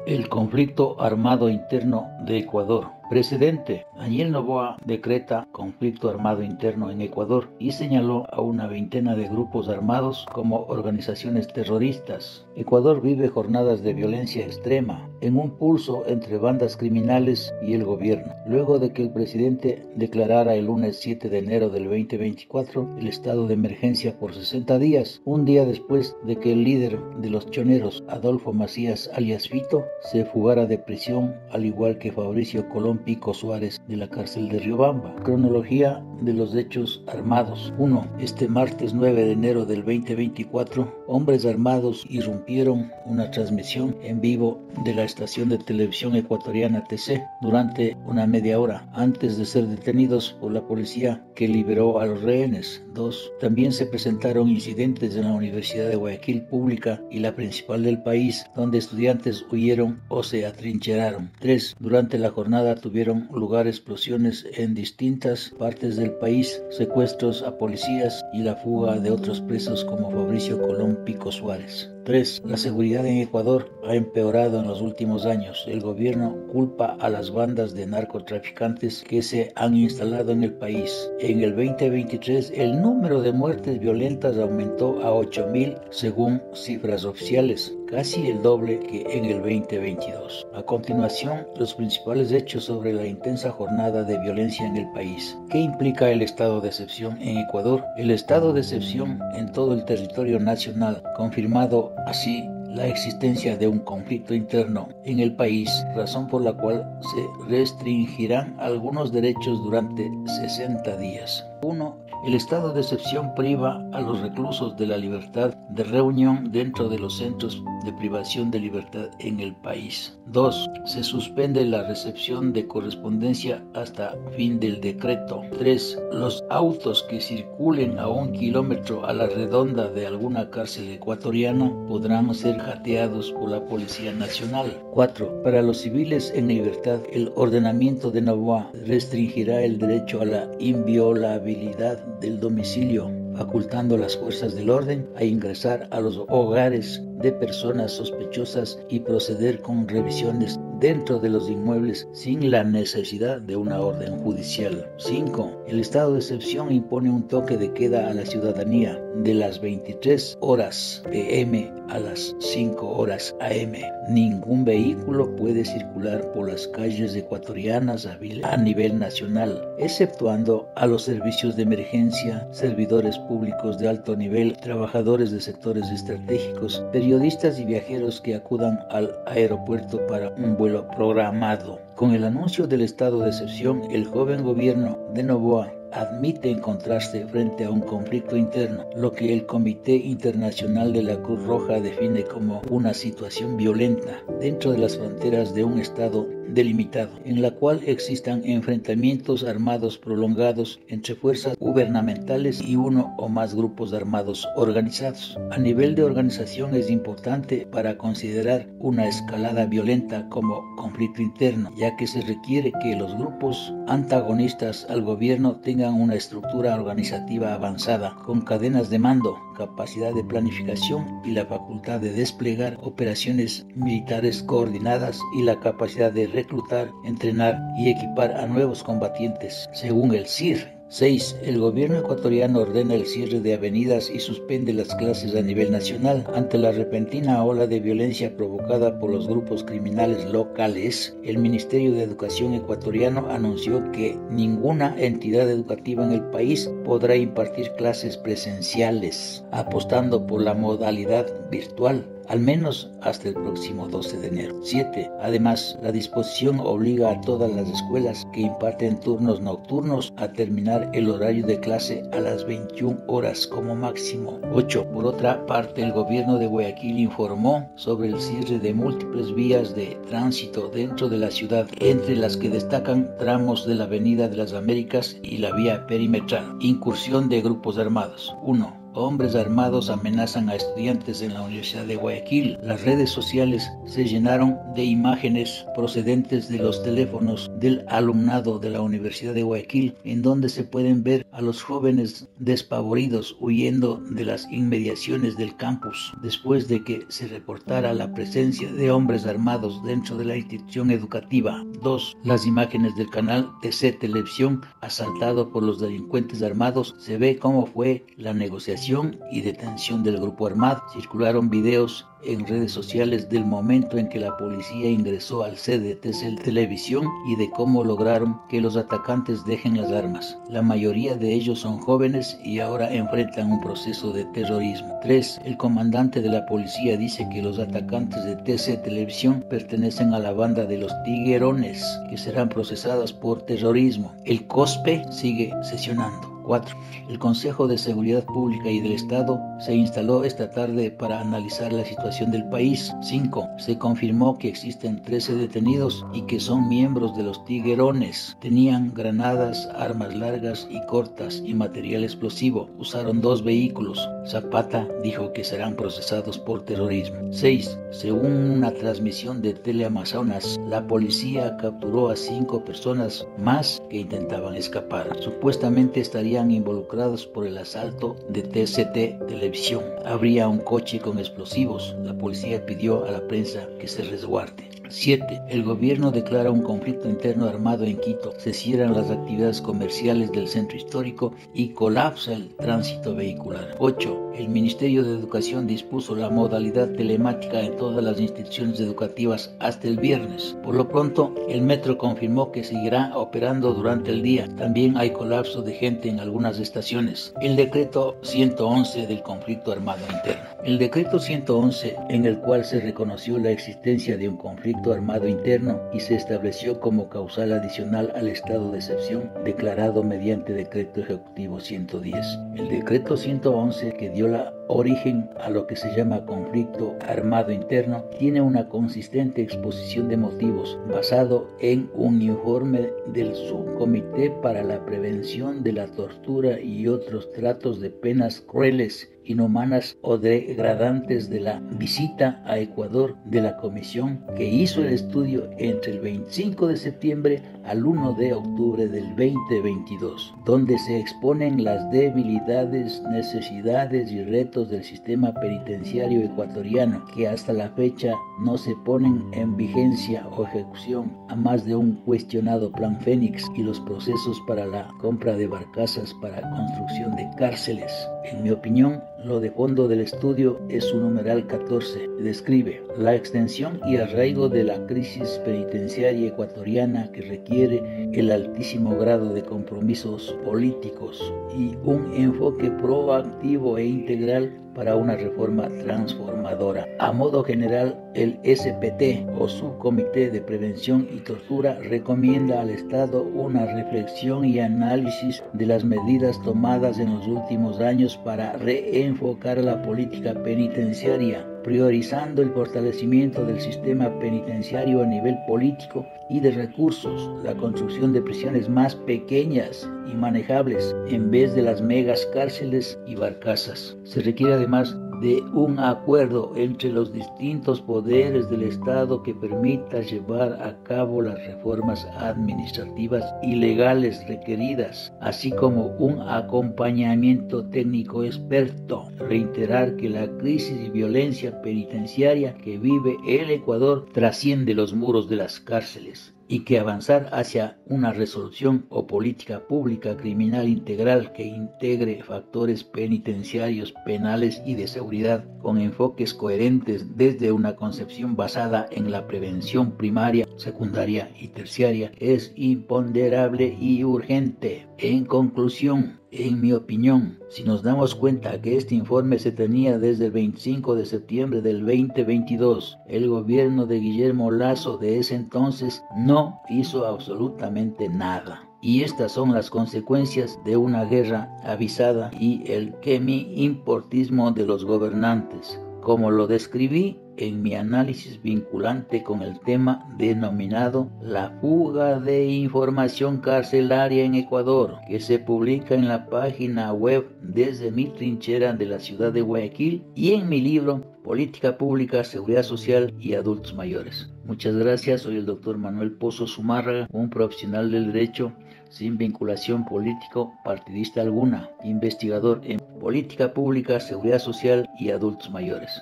El conflicto armado interno de Ecuador. Presidente Daniel Noboa decreta conflicto armado interno en Ecuador y señaló a una veintena de grupos armados como organizaciones terroristas. Ecuador vive jornadas de violencia extrema en un pulso entre bandas criminales y el gobierno, luego de que el presidente declarara el lunes 7 de enero del 2024 el estado de emergencia por 60 días, un día después de que el líder de los choneros, Adolfo Macías alias Fito, se fugara de prisión, al igual que Fabricio Colón Pico Suárez de la cárcel de Riobamba. Cronología de los hechos armados. 1. Este martes 9 de enero del 2024, hombres armados irrumpieron una transmisión en vivo de la estación de televisión ecuatoriana TC durante una media hora antes de ser detenidos por la policía que liberó a los rehenes. 2. También se presentaron incidentes en la Universidad de Guayaquil Pública y la principal del país, donde estudiantes huyeron o se atrincheraron. 3. Durante la jornada tuvieron lugar explosiones en distintas partes del país, secuestros a policías y la fuga de otros presos como Fabricio Colón Pico Suárez. 3. La seguridad en Ecuador ha empeorado en los últimos años. El gobierno culpa a las bandas de narcotraficantes que se han instalado en el país. En el 2023, el número de muertes violentas aumentó a 8.000 según cifras oficiales, casi el doble que en el 2022. A continuación, los principales hechos sobre la intensa jornada de violencia en el país. ¿Qué implica el estado de excepción en Ecuador? El estado de excepción en todo el territorio nacional, confirmado así la existencia de un conflicto interno en el país, razón por la cual se restringirán algunos derechos durante 60 días. 1. El estado de excepción priva a los reclusos de la libertad de reunión dentro de los centros de privación de libertad en el país. 2. Se suspende la recepción de correspondencia hasta fin del decreto. 3. Los autos que circulen a 1 kilómetro a la redonda de alguna cárcel ecuatoriana podrán ser jateados por la Policía Nacional. 4. Para los civiles en libertad, el ordenamiento de Noboa restringirá el derecho a la inviolabilidad del domicilio, facultando a las fuerzas del orden a ingresar a los hogares de personas sospechosas y proceder con revisiones dentro de los inmuebles sin la necesidad de una orden judicial. 5. El estado de excepción impone un toque de queda a la ciudadanía de las 23 horas p.m. a las 5 horas a.m. Ningún vehículo puede circular por las calles ecuatorianas a nivel nacional, exceptuando a los servicios de emergencia, servidores públicos de alto nivel, trabajadores de sectores estratégicos, periodistas y viajeros que acudan al aeropuerto para un vuelo programado. Con el anuncio del estado de excepción, el joven gobierno de Noboa admite encontrarse frente a un conflicto interno, lo que el Comité Internacional de la Cruz Roja define como una situación violenta dentro de las fronteras de un estado delimitado, en la cual existan enfrentamientos armados prolongados entre fuerzas gubernamentales y uno o más grupos armados organizados. A nivel de organización es importante para considerar una escalada violenta como conflicto interno, ya que se requiere que los grupos antagonistas al gobierno tengan una estructura organizativa avanzada, con cadenas de mando, capacidad de planificación y la facultad de desplegar operaciones militares coordinadas y la capacidad de reclutar, entrenar y equipar a nuevos combatientes, según el CIR. 6. El gobierno ecuatoriano ordena el cierre de avenidas y suspende las clases a nivel nacional. Ante la repentina ola de violencia provocada por los grupos criminales locales, el Ministerio de Educación ecuatoriano anunció que ninguna entidad educativa en el país podrá impartir clases presenciales, apostando por la modalidad virtual, al menos hasta el próximo 12 de enero. 7. Además, la disposición obliga a todas las escuelas que imparten turnos nocturnos a terminar el horario de clase a las 21 horas como máximo. 8. Por otra parte, el gobierno de Guayaquil informó sobre el cierre de múltiples vías de tránsito dentro de la ciudad, entre las que destacan tramos de la Avenida de las Américas y la vía perimetral. Incursión de grupos armados. 1. Hombres armados amenazan a estudiantes en la Universidad de Guayaquil. Las redes sociales se llenaron de imágenes procedentes de los teléfonos del alumnado de la Universidad de Guayaquil, en donde se pueden ver a los jóvenes despavoridos huyendo de las inmediaciones del campus, después de que se reportara la presencia de hombres armados dentro de la institución educativa. 2. Las imágenes del canal TC Televisión, asaltado por los delincuentes armados, se ve cómo fue la negociación y detención del grupo armado. Circularon videos en redes sociales del momento en que la policía ingresó al sede de Televisión y de cómo lograron que los atacantes dejen las armas. La mayoría de ellos son jóvenes y ahora enfrentan un proceso de terrorismo. 3. El comandante de la policía dice que los atacantes de TC Televisión pertenecen a la banda de los Tiguerones, que serán procesados por terrorismo. El COSPE sigue sesionando. 4. El Consejo de Seguridad Pública y del Estado se instaló esta tarde para analizar la situación del país. 5. Se confirmó que existen 13 detenidos y que son miembros de los Tiguerones. Tenían granadas, armas largas y cortas y material explosivo. Usaron 2 vehículos. Zapata dijo que serán procesados por terrorismo. 6. Según una transmisión de Teleamazonas, la policía capturó a 5 personas más que intentaban escapar. Supuestamente estarían involucrados por el asalto de TCT Televisión. Habría un coche con explosivos. La policía pidió a la prensa que se resguarde. 7. El gobierno declara un conflicto interno armado en Quito. Se cierran las actividades comerciales del centro histórico y colapsa el tránsito vehicular. 8. El Ministerio de Educación dispuso la modalidad telemática en todas las instituciones educativas hasta el viernes. Por lo pronto, el metro confirmó que seguirá operando durante el día. También hay colapso de gente en algunas estaciones. El decreto 111 del conflicto armado interno. El decreto 111, en el cual se reconoció la existencia de un conflicto armado interno y se estableció como causal adicional al estado de excepción declarado mediante decreto ejecutivo 110. El decreto 111, que dio la origen a lo que se llama conflicto armado interno, tiene una consistente exposición de motivos basado en un informe del Subcomité para la Prevención de la Tortura y otros tratos de penas crueles, inhumanas o degradantes de la visita a Ecuador de la comisión que hizo el estudio entre el 25 de septiembre al 1 de octubre del 2022, donde se exponen las debilidades, necesidades y retos del sistema penitenciario ecuatoriano, que hasta la fecha no se ponen en vigencia o ejecución, a más de un cuestionado Plan Fénix y los procesos para la compra de barcazas para construcción de cárceles. En mi opinión, lo de fondo del estudio es su numeral 14. Describe la extensión y arraigo de la crisis penitenciaria ecuatoriana, que requiere el altísimo grado de compromisos políticos y un enfoque proactivo e integral para una reforma transformadora. A modo general, el SPT o Subcomité de Prevención y Tortura recomienda al Estado una reflexión y análisis de las medidas tomadas en los últimos años para reenfocar la política penitenciaria, priorizando el fortalecimiento del sistema penitenciario a nivel político y de recursos, la construcción de prisiones más pequeñas y manejables en vez de las megas cárceles y barcazas. Se requiere además de un acuerdo entre los distintos poderes del Estado que permita llevar a cabo las reformas administrativas y legales requeridas, así como un acompañamiento técnico experto. Reiterar que la crisis y violencia penitenciaria que vive el Ecuador trasciende los muros de las cárceles, y que avanzar hacia una resolución o política pública criminal integral que integre factores penitenciarios, penales y de seguridad con enfoques coherentes desde una concepción basada en la prevención primaria, secundaria y terciaria es imponderable y urgente. En conclusión, en mi opinión, si nos damos cuenta que este informe se tenía desde el 25 de septiembre del 2022, el gobierno de Guillermo Lasso de ese entonces no hizo absolutamente nada. Y estas son las consecuencias de una guerra avisada y el quemi-importismo de los gobernantes. Como lo describí, en mi análisis vinculante con el tema denominado La fuga de información carcelaria en Ecuador, que se publica en la página web Desde mi trinchera de la ciudad de Guayaquil y en mi libro Política Pública, Seguridad Social y Adultos Mayores. Muchas gracias, soy el doctor Manuel Pozo Zumárraga, un profesional del derecho sin vinculación político-partidista alguna, investigador en política pública, seguridad social y adultos mayores.